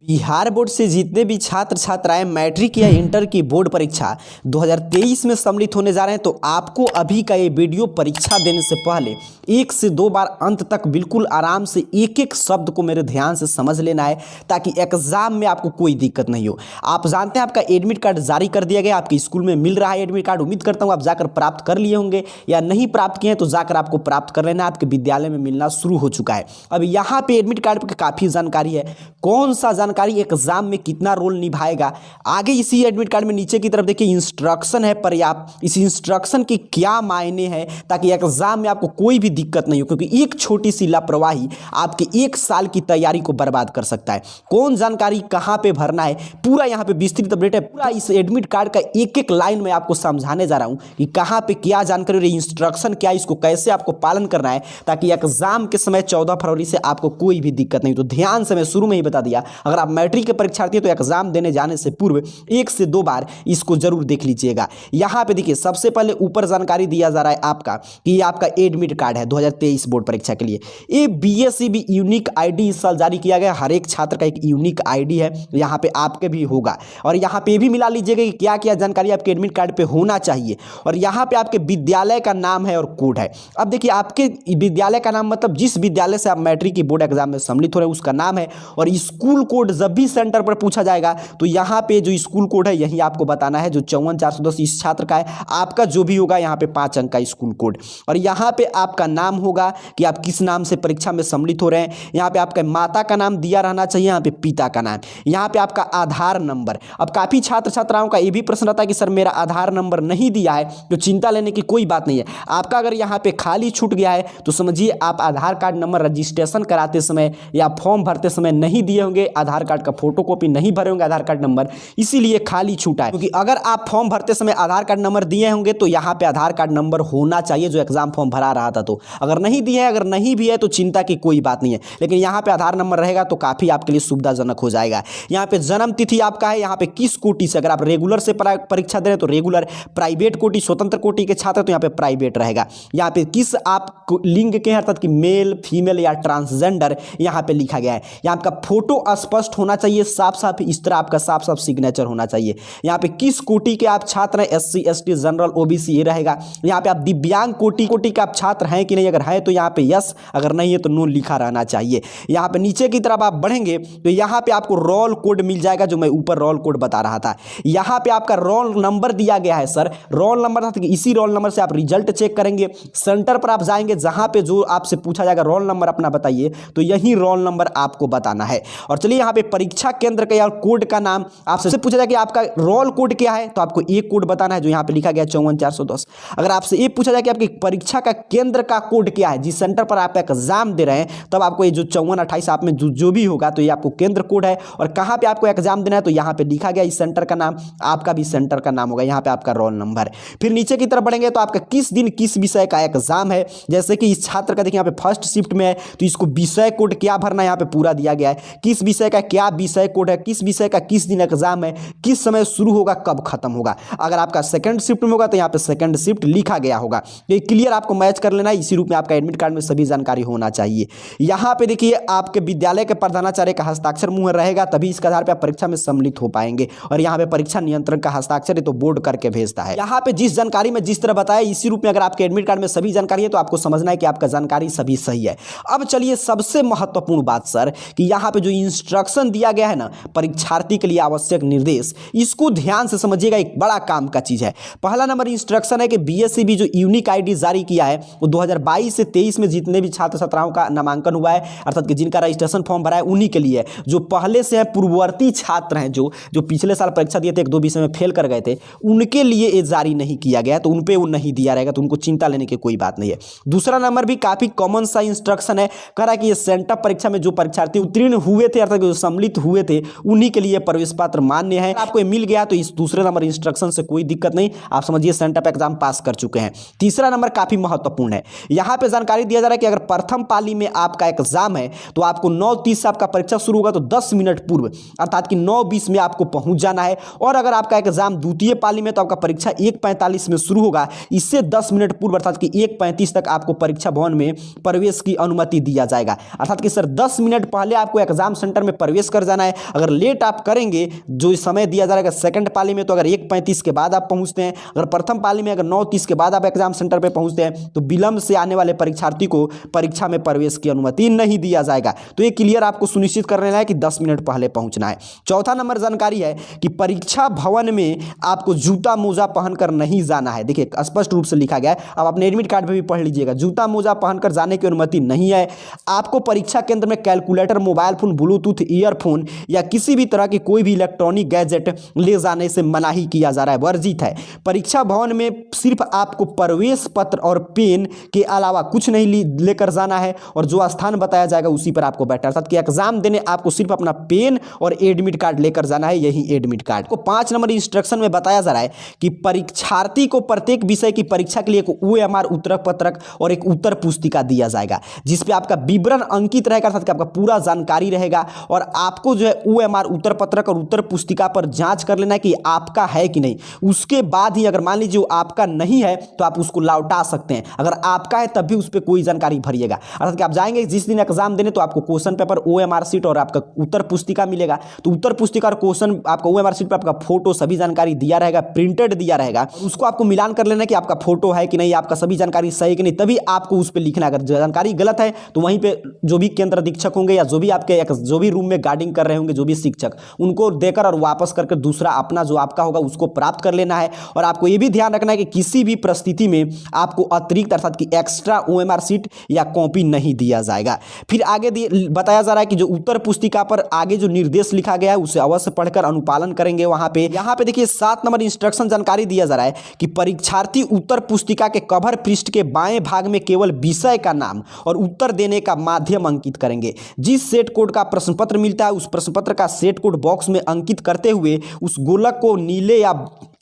Bihar board से जितने भी छात्र छात्राएं मैट्रिक या इंटर की बोर्ड परीक्षा 2023 में सम्मिलित होने जा रहे हैं, तो आपको अभी का ये वीडियो परीक्षा देने से पहले 1 से 2 बार अंत तक बिल्कुल आराम से एक एक शब्द को मेरे ध्यान से समझ लेना है, ताकि एग्जाम में आपको कोई दिक्कत नहीं हो। आप जानते हैं आपका एडमिट कार्ड जारी कर दिया गया, आपके स्कूल में मिल रहा है एडमिट कार्ड। उम्मीद करता हूँ आप जाकर प्राप्त कर लिए होंगे, या नहीं प्राप्त किए हैं तो जाकर आपको प्राप्त कर लेना। आपके विद्यालय में मिलना शुरू हो चुका है। अब यहाँ पे एडमिट कार्ड पर काफ़ी जानकारी है, कौन सा जानकारी एग्जाम में कितना रोल निभाएगा। आगे इसी एडमिट कार्ड में नीचे की तरफ देखिए इंस्ट्रक्शन है पर्याप्त। इस इंस्ट्रक्शन के क्या मायने हैं, ताकि एग्जाम में आपको कोई भी दिक्कत नहीं हो, क्योंकि एक छोटी सी लापरवाही आपके 1 साल की तैयारी को बर्बाद कर सकता है। कौन जानकारी कहां पे भरना है, पूरा यहां पे विस्तृत अपडेट है। पूरा इस एडमिट कार्ड का एक एक लाइन में आपको समझाने जा रहा हूं कि कहां पे क्या जानकारी और इंस्ट्रक्शन क्या है, इसको कैसे आपको पालन करना है, ताकि एग्जाम के समय 14 फरवरी से आपको कोई भी दिक्कत नहीं। तो ध्यान से मैं शुरू में ही बता दिया, अगर आप मैट्रिक के परीक्षार्थी हैं तो एग्जाम देने जाने से पूर्व 1 से 2 बार इसको जरूर देख लीजिएगा। यहां पे देखिए सबसे पहले ऊपर जानकारी दिया जा रहा है आपका कि ये आपका एडमिट कार्ड है 2023 बोर्ड परीक्षा के लिए। ये बीएसईबी यूनिक आईडी इस साल जारी किया गया। हर एक छात्र का एक यूनिक आईडी है, यहां पे आपके भी होगा। और यहां पे भी मिला लीजिएगा कि क्या क्या जानकारी आपके एडमिट कार्ड पे होना चाहिए। और यहां पे आपके विद्यालय का नाम है और कोड है। अब देखिए आपके विद्यालय का नाम मतलब जिस विद्यालय से आप मैट्रिक की बोर्ड एग्जाम में सम्मिलित हो रहे हैं उसका नाम है। और स्कूल कोड जब भी सेंटर पर पूछा जाएगा तो यहाँ पे जो स्कूल कोड है यही आपको बताना है, जो 54410 इस छात्र का है। आपका जो भी होगा यहाँ पे 5 अंक का स्कूल कोड। और यहाँ पे आपका नाम होगा कि आप किस नाम से परीक्षा में सम्मिलित हो रहे हैं। यहाँ पे आपका माता का नाम दिया रहना चाहिए, यहाँ पे पिता का नाम, यहाँ पे आपका आधार नंबर। अब काफ़ी छात्र छात्राओं का ये भी प्रश्न रहता है कि सर मेरा आधार नंबर नहीं दिया है, तो चिंता लेने की कोई बात नहीं है। आपका अगर यहाँ पे खाली छूट गया है तो समझिए आप आधार कार्ड नंबर रजिस्ट्रेशन कराते समय या फॉर्म भरते समय नहीं दिए होंगे, आधार कार्ड का फोटोकॉपी नहीं भरे होंगे आधार कार्ड नंबर, इसीलिए खाली छूटा है। क्योंकि अगर आप फॉर्म भरते समय आधार कार्ड नंबर दिए होंगे तो यहाँ पे आधार कार्ड नंबर होना चाहिए जो एग्जाम फॉर्म भरा रहा था। तो अगर नहीं दिए, अगर नहीं भी है तो चिंता की कोई बात नहीं है, लेकिन यहाँ पे आधार नंबर रहेगा तो काफी आपके लिए सुविधाजनक हो जाएगा। यहाँ पे जन्म तिथि आपका है, यहाँ पे किस कोटि से, अगर आप रेगुलर से परीक्षा दे रहे हैं तो रेगुलर, प्राइवेट कोटि स्वतंत्र कोटि के छात्र तो यहाँ पे प्राइवेट रहेगा। यहाँ पे किस आप लिंग के हैं, अर्थात कि मेल फीमेल या ट्रांसजेंडर यहाँ पे लिखा गया है। यहाँ आपका फोटो स्पष्ट होना चाहिए, साफ साफ इस तरह आपका साफ साफ सिग्नेचर होना चाहिए। यहाँ पे किस कोटि के आप छात्र हैं, एससी एसटी जनरल ओबीसी ये रहेगा। यहाँ पे आप दिव्यांग कोटि के आप छात्र हैं कि नहीं, अगर है तो यहाँ पे यस, अगर नहीं है तो नो लिखा रहना चाहिए। यहाँ पे नीचे की तरफ आप बढ़ेंगे तो यहाँ पे आपको रोल कोड मिल जाएगा, जो मैं ऊपर रोल कोड बता रहा था। यहाँ पे आपका रोल नंबर दिया गया है। सर रोल नंबर था कि इसी रोल नंबर से आप रिजल्ट चेक करेंगे। सेंटर पर आप जाएंगे, जहां पे जो आपसे पूछा जाएगा रोल नंबर अपना बताइए, तो यही रोल नंबर आपको बताना है। और चलिए यहाँ पे परीक्षा केंद्र का या कोड का नाम आपसे पूछा जाए कि आपका रोल कोड क्या है, तो आपको एक कोड बताना है जो यहाँ पे लिखा गया 54410। अगर आपसे ये पूछा जाए कि आपकी परीक्षा का केंद्र का कोड क्या है, जिस सेंटर पर आप एग्जाम दे रहे हैं, तब आपको ये जो 5428 आप में जो भी होगा तो ये आपको केंद्र कोड है। और कहाँ पे आपको एग्जाम देना है तो यहाँ पे लिखा गया इस सेंटर का नाम, आपका भी सेंटर का नाम होगा, यहाँ पे आपका रोल नंबर। फिर नीचे की तरफ बढ़ेंगे तो आपका किस दिन किस विषय का एग्जाम है। जैसे कि इस छात्र का देखिए यहाँ पे फर्स्ट शिफ्ट में है तो इसको विषय कोड क्या भरना है, यहाँ पे पूरा दिया गया है। किस विषय का क्या विषय कोड है, किस विषय का किस दिन एग्जाम है, किस समय शुरू होगा कब खत्म होगा। अगर आपका सेकंड शिफ्ट में होगा तो यहाँ पे सेकंड शिफ्ट लिखा गया होगा। ये क्लियर आपको मैच कर लेना है, इसी रूप में आपका एडमिट कार्ड में सभी जानकारी होना चाहिए। यहाँ पे देखिए आपके विद्यालय के प्रधानाचार्य का हस्ताक्षर मुहर रहेगा, तभी इसके आधार पर आप परीक्षा में सम्मिलित हो पाएंगे। और यहाँ पे परीक्षा नियंत्रण का हस्ताक्षर है तो बोर्ड करके भेजता है। यहाँ पे जिस जानकारी में जिस तरह बताया इसी रूप में अगर आपके एडमिट कार्ड में सभी जानकारी है तो आपको समझना है कि आपका जानकारी सभी सही है। अब चलिए सबसे महत्वपूर्ण बात सर, कि यहाँ पे जो इंस्ट्रक्शन दिया गया है ना परीक्षार्थी के लिए आवश्यक निर्देश, इसको ध्यान से समझिएगा, एक बड़ा काम का चीज है। पहला नंबर इंस्ट्रक्शन है कि बीएसईबी जो यूनिक आईडी जारी किया है वो 2022 से 23 में जितने भी छात्र छात्राओं का नामांकन हुआ है, अर्थात कि जिनका रजिस्ट्रेशन फॉर्म भरा है उन्हीं के लिए। जो पहले से है पूर्ववर्ती छात्र हैं, जो पिछले साल परीक्षा दिए थे 1-2 विषय में फेल कर गए थे, उनके लिए ये जारी नहीं किया गया, तो उन पे वो नहीं दिया रहेगा, तो उनको चिंता लेने की कोई बात नहीं है। दूसरा नंबर भी काफी कॉमन सा इंस्ट्रक्शन है, कह रहा है कि ये सेंटअप परीक्षा में जो परीक्षार्थी उत्तीर्ण हुए थे अर्थात जो सम्मिलित हुए थे उन्हीं के लिए प्रवेश पत्र मान्य है। आपको ये मिल गया तो इस दूसरे नंबर इंस्ट्रक्शन से कोई दिक्कत नहीं, आप समझिए सेंटअप एग्जाम पास कर चुके हैं। तीसरा नंबर काफी महत्वपूर्ण है, यहाँ पे जानकारी दिया जा रहा है कि अगर प्रथम पाली में आपका एग्जाम है तो आपको 9:30 से आपका परीक्षा शुरू होगा, तो 10 मिनट पूर्व अर्थात कि 9:20 में आपको पहुंच जाना है। और अगर आपका एग्जाम द्वितीय पाली में तो आपका परीक्षा 1:45 में शुरू होगा, इससे 10 मिनट पूर्व अर्थात कि 1:35 तक आपको परीक्षा भवन में प्रवेश की अनुमति दिया जाएगा। अर्थात कि सर 10 मिनट पहले आपको एग्जाम सेंटर में प्रवेश कर जाना है। अगर लेट आप करेंगे, जो समय दिया जा रहा है सेकंड पाली में, तो अगर 1:35 के बाद आप पहुंचते हैं, अगर प्रथम पाली में अगर 9:30 के बाद आप एग्जाम सेंटर पे पहुंचते हैं, तो विलंब से आने वाले परीक्षार्थी को परीक्षा में प्रवेश की अनुमति नहीं दिया जाएगा। तो ये क्लियर आपको सुनिश्चित कर लेना है कि 10 मिनट पहले पहुंचना है। चौथा नंबर जानकारी है कि परीक्षा भवन में आपको जूता मोजा पहनकर नहीं जाना है। देखिए स्पष्ट रूप से लिखा गया है, आप अपने एडमिट कार्ड पे भी पढ़ लीजिएगा, जूता मोजा पहनकर जाने की अनुमति नहीं है। आपको परीक्षा केंद्र में calculator, mobile phone, Bluetooth earphone या किसी भी तरह की कोई भी इलेक्ट्रॉनिक गैजेट ले जाने से मनाही किया जा रहा है, वर्जित है। परीक्षा भवन में सिर्फ आपको प्रवेश पत्र और पेन के अलावा कुछ नहीं लेकर जाना है, और जो स्थान बताया जाएगा उसी पर आपको बैठना है। अर्थात कि एग्जाम देने आपको सिर्फ अपना पेन और एडमिट कार्ड लेकर जाना है, यही एडमिट कार्ड को 5 नंबर इंस्ट्रक्शन में बताया जा रहा है कि परीक्षार्थी को प्रत्येक विषय की परीक्षा के लिए एक OMR उत्तर पत्रक और एक उत्तर पुस्तिका दिया जाएगा, जिसपे आपका विवरण अंकित रहेगा, अर्थात कि आपका पूरा जानकारी रहेगा, और आपको जो है OMR उत्तर पत्रक और उत्तर पुस्तिका पर जांच कर लेना है कि आपका है कि नहीं। उसके बाद ही अगर मान लीजिए आपका नहीं है तो आप उसको लौटा सकते हैं, अगर आपका है तब भी उस पर कोई जानकारी भरिएगा। अर्थात कि आप जाएंगे जिस दिन एग्जाम देने, तो आपको क्वेश्चन पेपर, OMR शीट और आपका उत्तर पुस्तिका मिलेगा। तो उत्तर पुस्तिका और क्वेश्चन आपका OMR शीट पर आपका फोटो सभी जानकारी दिया रहेगा, प्रिंटेड दिया रहेगा, उसको आपको मिलान कर लेना कि आपका फोटो है कि नहीं, आपका सभी जानकारी सही कि नहीं, तभी आपको उस पर लिखना है। अगर जानकारी गलत है तो वहीं पे जो भी केंद्र अधीक्षक होंगे या जो भी आपके जो भी रूम में गार्डिंग कर रहे होंगे, जो भी शिक्षक, उनको देकर और वापस करके दूसरा अपना जो आपका होगा उसको प्राप्त कर लेना है। और आपको यह भी ध्यान रखना है कि किसी भी परिस्थिति में आपको अतिरिक्त अर्थात कि एक्स्ट्रा OMR शीट या कॉपी नहीं दिया जाएगा। फिर आगे बताया जा रहा है कि जो उत्तर पुस्तिका पर आगे जो निर्देश लिखा गया है उसे अवश्य पढ़कर अनुपालन करेंगे। वहां पे यहाँ पे देखिए 7 नंबर इंस्ट्रक्शन जानकारी दिया जा रहा है कि परीक्षार्थी उत्तर पुस्तिका के कवर पृष्ठ के बाएं भाग में केवल विषय का नाम और उत्तर देने का माध्यम अंकित करेंगे। जिस सेट कोड का प्रश्न पत्र मिलता है उस प्रश्न पत्र का सेट कोड बॉक्स में अंकित करते हुए उस गोलक को नीले या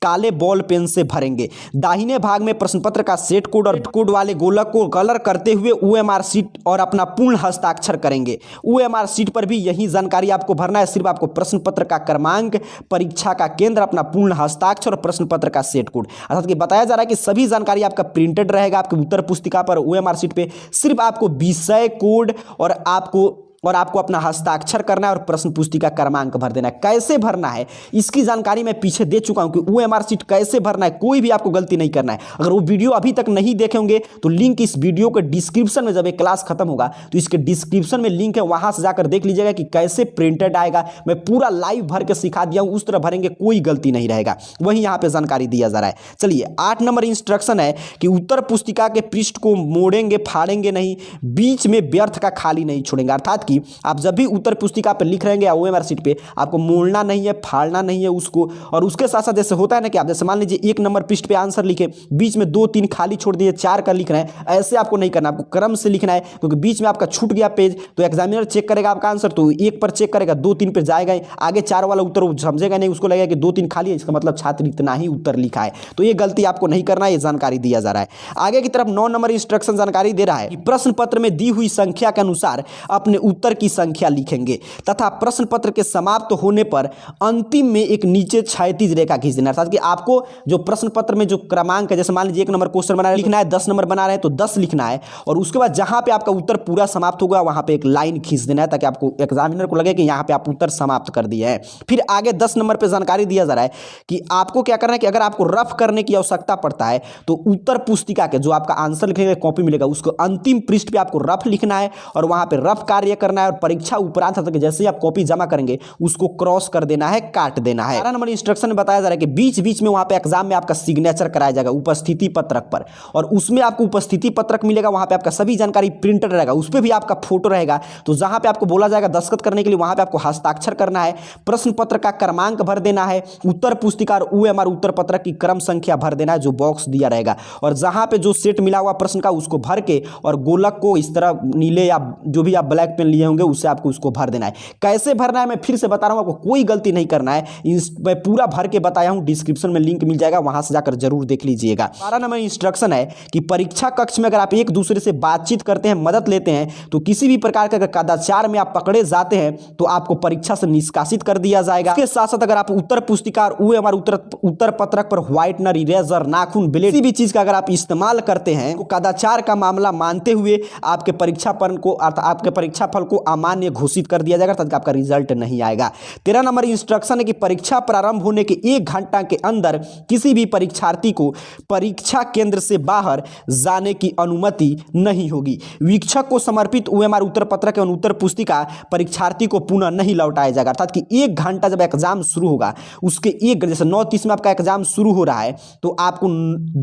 काले बॉल पेन से भरेंगे। दाहिने भाग में प्रश्न पत्र का सेट कोड और कोड वाले गोलक को कलर करते हुए OMR शीट और अपना पूर्ण हस्ताक्षर करेंगे। OMR शीट पर भी यही जानकारी आपको भरना है, सिर्फ आपको प्रश्न पत्र का क्रमांक, परीक्षा का केंद्र, अपना पूर्ण हस्ताक्षर और प्रश्न पत्र का सेट कोड। अर्थात कि बताया जा रहा है कि सभी जानकारी आपका प्रिंटेड रहेगा आपके उत्तर पुस्तिका पर, OMR शीट पे सिर्फ आपको विषय कोड और आपको अपना हस्ताक्षर करना है और प्रश्न पुस्तिका क्रमांक भर देना है। कैसे भरना है इसकी जानकारी मैं पीछे दे चुका हूं कि OMR शीट कैसे भरना है, कोई भी आपको गलती नहीं करना है। अगर वो वीडियो अभी तक नहीं देखे होंगे तो लिंक इस वीडियो के डिस्क्रिप्शन में, जब ये क्लास खत्म होगा तो इसके डिस्क्रिप्शन में लिंक है, वहां से जाकर देख लीजिएगा कि कैसे प्रिंटेड आएगा। मैं पूरा लाइव भर के सिखा दिया हूं, उस तरह भरेंगे कोई गलती नहीं रहेगा, वही यहां पर जानकारी दिया जा रहा है। चलिए 8 नंबर इंस्ट्रक्शन है कि उत्तर पुस्तिका के पृष्ठ को मोड़ेंगे, फाड़ेंगे नहीं, बीच में व्यर्थ का खाली नहीं छोड़ेंगे। अर्थात कि आप जब भी उत्तर पुस्तिका पे लिख रहेंगे या OMR शीट पे, आपको मोड़ना नहीं है, फाड़ना नहीं है उसको। और उसके साथ साथ जैसे होता है ना कि आप जैसे मान लीजिए 1 नंबर पृष्ठ पे आंसर लिखे, बीच में 2-3 खाली छोड़ दिए, 4 का लिखना है, ऐसे आपको नहीं करना, आपको क्रम से लिखना है। क्योंकि बीच में आपका छूट गया पेज तो एग्जामिनर चेक करेगा आपका आंसर, तो 1 पर चेक करेगा, 2-3 पर जाएगा, आगे 4 वाला उत्तर वो समझेगा नहीं, उसको लगेगा कि 2-3 खाली है, इसका मतलब छात्र इतना ही उत्तर लिखा है। तो ये गलती आपको नहीं करना है, ये जानकारी दिया जा रहा है। आगे की तरफ 9 नंबर इंस्ट्रक्शन जानकारी दे रहा है कि प्रश्न पत्र में दी हुई संख्या के अनुसार अपने उत्तर की संख्या लिखेंगे तथा प्रश्न पत्र के समाप्त होने पर अंतिम में एक नीचे क्षैतिज रेखा खींच देना। अर्थात कि आपको जो प्रश्न पत्र में जो क्रमांक है, जैसे मान लीजिए 1 नंबर क्वेश्चन बना रहे लिखना है, 10 नंबर बना रहे हैं तो 10 लिखना है, और उसके बाद जहां पे आपका उत्तर पूरा समाप्त होगा वहां पे एक लाइन खींच देना है, ताकि आपको एग्जामिनर को लगे कि यहां पे आप उत्तर समाप्त कर दिए हैं। फिर आगे 10 नंबर पे जानकारी दिया जा रहा है कि आपको क्या करना है कि अगर आपको रफ करने की आवश्यकता पड़ता है तो उत्तर पुस्तिका के जो आपका आंसर लिखेगा कॉपी मिलेगा, उसको अंतिम पृष्ठ पे आपको रफ लिखना है और वहां पे रफ कार्य करना है, और परीक्षा उपरांत जैसे ही आप कॉपी जमा करेंगे उसको क्रॉस कर देना है, काट देना है। 11 नंबर इंस्ट्रक्शन में बताया जा रहा है कि बीच बीच में वहां पे एग्जाम में आपका सिग्नेचर कराया जाएगा उपस्थिति पत्रक पर, और उसमें आपको उपस्थिति पत्रक मिलेगा, वहां पे आपका सभी जानकारी प्रिंटेड रहेगा, उस पर भी आपका फोटो रहेगा। तो जहां पे आपको बोला जाएगा दस्तखत करने के लिए वहां पे आपको हस्ताक्षर करना है, प्रश्न पत्र का क्रमांक भर देना है, उत्तर पुस्तिका और OMR उत्तर पत्रक की क्रम संख्या भर देना है जो बॉक्स दिया रहेगा, और जहां पे जो सेट मिला हुआ प्रश्न का उसको भर के और गोलक को इस तरह नीले या जो भी आप ब्लैक पेन लिए होंगे उससे आपको उसको भर देना है। कैसे भरना है मैं फिर से बता रहा हूं, आपको कोई गलती नहीं करना है, मैं पूरा भर के बताया हूं, डिस्क्रिप्शन में लिंक मिल जाएगा, वहां से जाकर जरूर देख लीजिएगा। 12 नंबर इंस्ट्रक्शन है कि परीक्षा कक्ष में अगर आप एक दूसरे से बातचीत करते हैं, मदद लेते हैं, तो किसी भी प्रकार का कदाचार में आप पकड़े जाते हैं तो आपको परीक्षा से निष्कासित कर दिया जाएगा। इसके साथ साथ अगर आप उत्तर पुस्तिका और OMR उत्तर पत्रक पर व्हाइटनर, इरेजर, नाखून, ब्लेड, किसी भी चीज का अगर आप इस्तेमाल करते हैं तो कदाचार का मामला मानते हुए आपके परीक्षा फल को अमान्य घोषित कर दिया जाएगा, अर्थात आपका रिजल्ट नहीं आएगा। 13 नंबर इंस्ट्रक्शन है कि परीक्षा प्रारंभ होने के 1 घंटा के अंदर किसी भी परीक्षार्थी को परीक्षा केंद्र से बाहर जाने की अनुमति नहीं होगी। वीक्षक को समर्पित OMR उत्तर पत्रक एवं उत्तर पुस्तिका परीक्षार्थी को पुनः नहीं लौटाया जाएगा, अर्थात कि 1 घंटा जब एग्जाम शुरू होगा उसके जैसे 9:30 में आपका एग्जाम शुरू हो रहा है तो आपको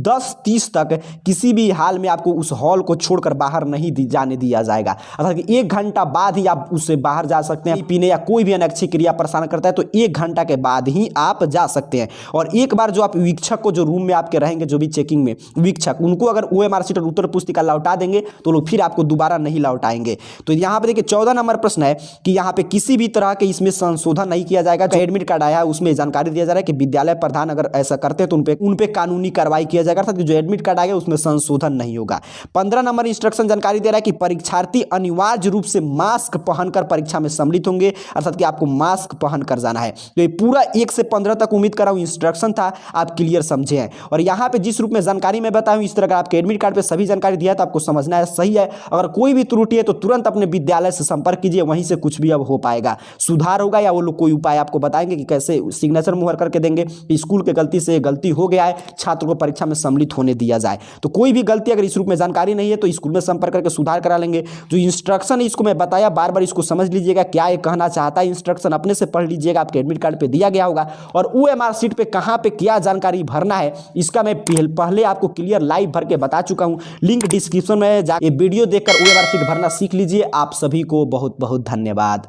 10:30 तक किसी भी हाल में आपको उस हॉल को छोड़कर बाहर नहीं जाने दिया जाएगा, अर्थात कि 1 घंटा बाद ही आप उससे बाहर जा सकते हैं। पीने या कोई भी अनैच्छिक क्रिया प्रसारण करता है तो 1 घंटा के बाद ही आप जा सकते हैं। और एक बार जो आप वीक्षक को, जो रूम में आपके रहेंगे, जो भी चेकिंग में वीक्षक, उनको अगर OMR शीट और उत्तर पुस्तिका लौटा देंगे तो लोग फिर आपको दोबारा नहीं लौटाएंगे। तो यहाँ पे देखिए 14 नंबर प्रश्न है कि यहाँ पे किसी भी तरह के इसमें संशोधन नहीं किया जाएगा। जो एडमिट कार्ड आया है उसमें जानकारी दिया जा रहा है कि विद्यालय प्रधान अगर ऐसा करते हैं तो उन पे कानूनी कार्रवाई किया जाएगा, अर्थात जो एडमिट कार्ड आएगा उसमें संशोधन नहीं होगा। 15 नंबर इंस्ट्रक्शन जानकारी दे रहा है कि परीक्षार्थी अनिवार्य रूप से मास्क पहनकर परीक्षा में सम्मिलित होंगे, अर्थात कि आपको मास्क पहनकर जाना है। तो ये पूरा 1 से 15 तक उम्मीद कर रहा हूं इंस्ट्रक्शन था, आप क्लियर समझे हैं। और यहाँ पे जिस रूप में जानकारी मैं बताऊं इस तरह का आपके एडमिट कार्ड पे सभी जानकारी दिया है तो आपको समझना है सही है। अगर कोई भी त्रुटि है तो तुरंत अपने विद्यालय से संपर्क कीजिए, वहीं से कुछ भी अब हो पाएगा, सुधार होगा, या वो लोग कोई उपाय आपको बताएंगे कि कैसे सिग्नेचर मुहर करके देंगे। स्कूल के गलती से गलती हो गया है, छात्र को परीक्षा में सम्मिलित होने दिया जाए। तो कोई भी गलती अगर इस रूप में जानकारी नहीं है तो स्कूल में संपर्क करके सुधार करा लेंगे। जो इंस्ट्रक्शन है इसको मैं बताया, बार बार इसको समझ लीजिएगा क्या ये कहना चाहता है। इंस्ट्रक्शन अपने से पढ़ लीजिएगा, आपके एडमिट कार्ड पे दिया गया होगा। और OMR शीट पे कहां पे क्या जानकारी भरना है इसका मैं पहले आपको क्लियर लाइव भर के बता चुका हूं। लिंक डिस्क्रिप्शन में जाके वीडियो देखकर OMR शीट भरना सीख लीजिए। आप सभी को बहुत बहुत धन्यवाद।